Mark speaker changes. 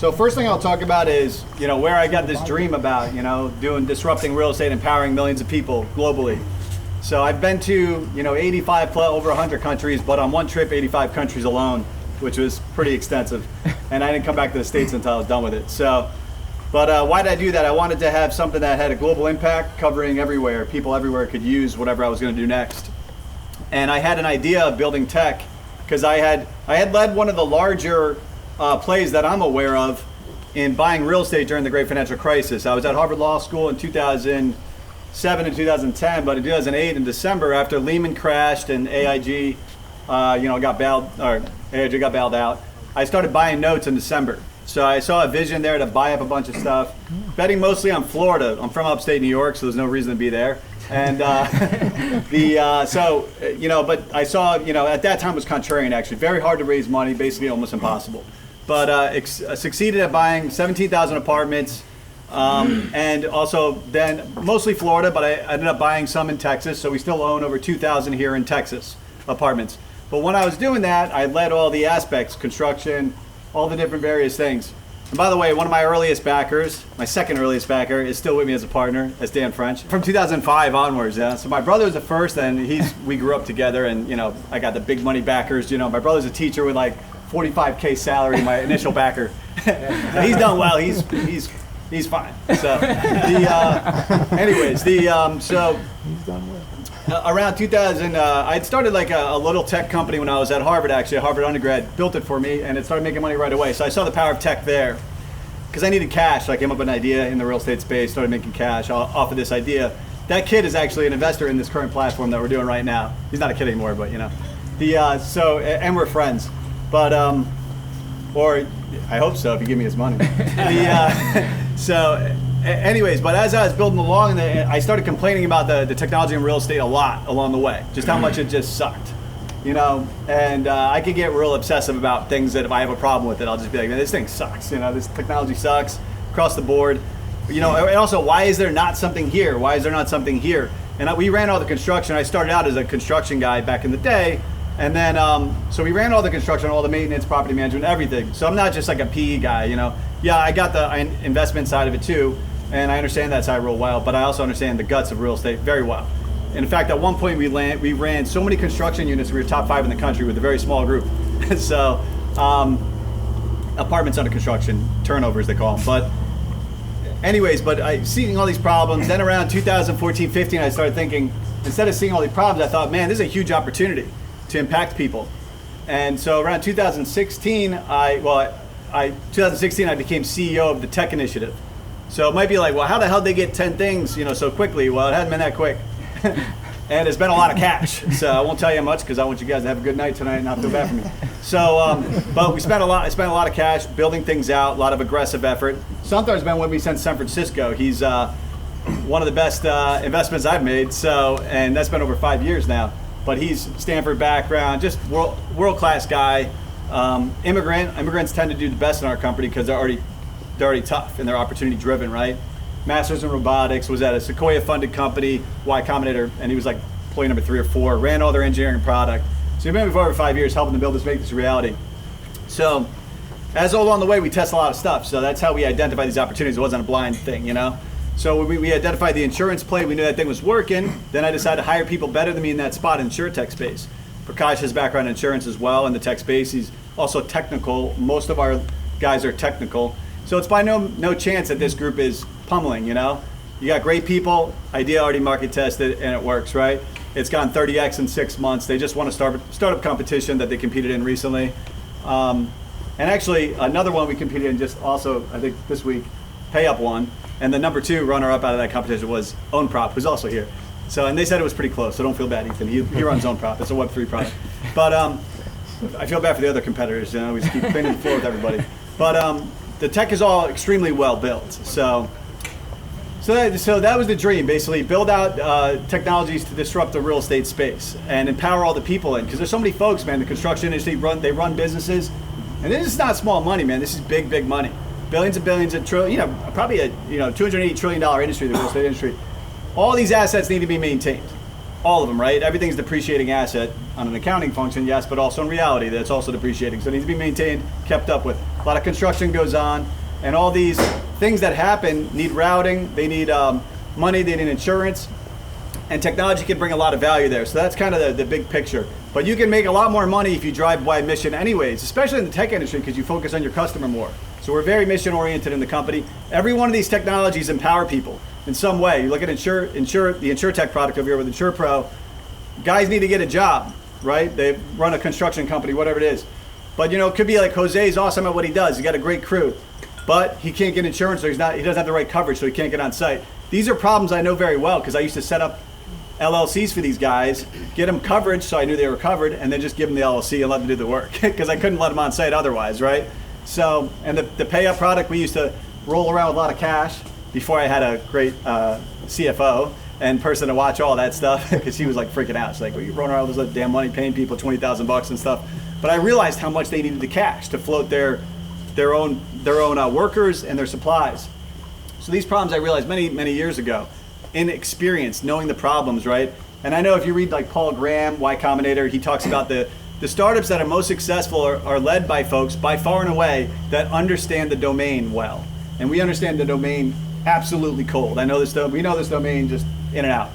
Speaker 1: So first thing I'll talk about is, where I got this dream about, disrupting real estate, empowering millions of people globally. So I've been to, 85 plus, over 100 countries, but on one trip, 85 countries alone, which was pretty extensive. And I didn't come back to the States until I was done with it. So, but why did I do that? I wanted to have something that had a global impact, covering everywhere. People everywhere could use whatever I was going to do next. And I had an idea of building tech because I had led one of the larger plays that I'm aware of in buying real estate during the Great Financial Crisis. I was at Harvard Law School in 2007 and 2010, but in 2008 in December, after Lehman crashed and AIG, got bailed out, I started buying notes in December. So I saw a vision there to buy up a bunch of stuff, betting mostly on Florida. I'm from upstate New York, so there's no reason to be there. And but I saw, at that time it was contrarian actually, very hard to raise money, basically almost impossible. But succeeded at buying 17,000 apartments, and also then mostly Florida, but I ended up buying some in Texas, so we still own over 2,000 here in Texas apartments. But when I was doing that, I led all the aspects, construction, all the different various things. And by the way, one of my earliest backers, my second earliest backer, is still with me as a partner, as Dan French, from 2005 onwards. Yeah. So my brother was the first, and we grew up together, and I got the big money backers. My brother's a teacher with like 45K salary, my initial backer. He's done well. He's fine. So he's done well. Around 2000, I'd started like a little tech company when I was at Harvard, actually, a Harvard undergrad, built it for me, and it started making money right away. So I saw the power of tech there. Because I needed cash, so I came up with an idea in the real estate space, started making cash off of this idea. That kid is actually an investor in this current platform that we're doing right now. He's not a kid anymore, but and we're friends. But, or I hope so if you give me his money. Anyways, but as I was building along, I started complaining about the technology in real estate a lot along the way, just how much it just sucked, and I could get real obsessive about things that if I have a problem with it, I'll just be like, this thing sucks, this technology sucks across the board, and also, why is there not something here? Why is there not something here? And we ran all the construction. I started out as a construction guy back in the day, and then, so we ran all the construction, all the maintenance, property management, everything. So I'm not just like a PE guy, Yeah, I got the investment side of it too, and I understand that side real well, but I also understand the guts of real estate very well. In fact, at one point we ran so many construction units, we were top 5 in the country with a very small group. So, apartments under construction, turnovers they call them. But anyways, seeing all these problems, then around 2014-15, I started thinking, instead of seeing all these problems, I thought, man, this is a huge opportunity to impact people. And so around 2016, 2016 I became CEO of the Tech Initiative. So it might be like, well, how the hell did they get 10 things, so quickly? Well, it hasn't been that quick. And it's been a lot of cash. So I won't tell you much because I want you guys to have a good night tonight and not feel bad for me. So, but I spent a lot of cash building things out, a lot of aggressive effort. Santhar's been with me since San Francisco. He's one of the best investments I've made. So, and that's been over 5 years now. But he's Stanford background, just world-class guy. Immigrants tend to do the best in our company because they're already tough and they're opportunity driven, right? Masters in robotics, was at a Sequoia funded company, Y Combinator, and he was like employee number 3 or 4, ran all their engineering product. So we've been with for over 5 years helping them make this a reality. So as along the way, we test a lot of stuff. So that's how we identify these opportunities. It wasn't a blind thing, So we identified the insurance play. We knew that thing was working. Then I decided to hire people better than me in that spot in InsurTech space. Prakash has background in insurance as well in the tech space. He's also technical. Most of our guys are technical. So it's by no chance that this group is pummeling, You got great people, idea already market tested, and it works, right? It's gone 30x in 6 months. They just won a startup competition that they competed in recently. And actually, another one we competed in just also, I think this week, PayUp won. And the number 2 runner-up out of that competition was OwnProp, who's also here. So, and they said it was pretty close, so don't feel bad, Ethan. He runs OwnProp. It's a Web3 product. But I feel bad for the other competitors. We just keep cleaning the floor with everybody. But the tech is all extremely well built. So that was the dream, basically. Build out technologies to disrupt the real estate space and empower all the people in. Because there's so many folks, man. The construction industry, they run businesses. And this is not small money, man. This is big, big money. Billions and billions of trillion, probably a $280 trillion industry, the real estate industry. All these assets need to be maintained. All of them, right? Everything's a depreciating asset on an accounting function, yes, but also in reality, that's also depreciating. So it needs to be maintained, kept up with. A lot of construction goes on, and all these things that happen need routing, they need money, they need insurance, and technology can bring a lot of value there. So that's kind of the big picture. But you can make a lot more money if you drive by mission anyways, especially in the tech industry, because you focus on your customer more. So we're very mission oriented in the company. Every one of these technologies empower people in some way. You look at the InsurTech product over here with InsurePro, guys need to get a job, right? They run a construction company, whatever it is. But you know, it could be like Jose's awesome at what he does. He's got a great crew, but he can't get insurance, so he doesn't have the right coverage, so he can't get on site. These are problems I know very well because I used to set up LLCs for these guys, get them coverage so I knew they were covered, and then just give them the LLC and let them do the work because I couldn't let them on site otherwise, right? So, and the pay up product, we used to roll around with a lot of cash before I had a great CFO and person to watch all that stuff because he was like freaking out. She's like, well, you're running around with all this damn money paying people $20,000 and stuff. But I realized how much they needed the cash to float their own workers and their supplies. So these problems I realized many years ago in experience, knowing the problems, right? And I know if you read like Paul Graham, Y Combinator, he talks about the startups that are most successful are led by folks by far and away that understand the domain well. And we understand the domain absolutely cold. We know this domain just in and out.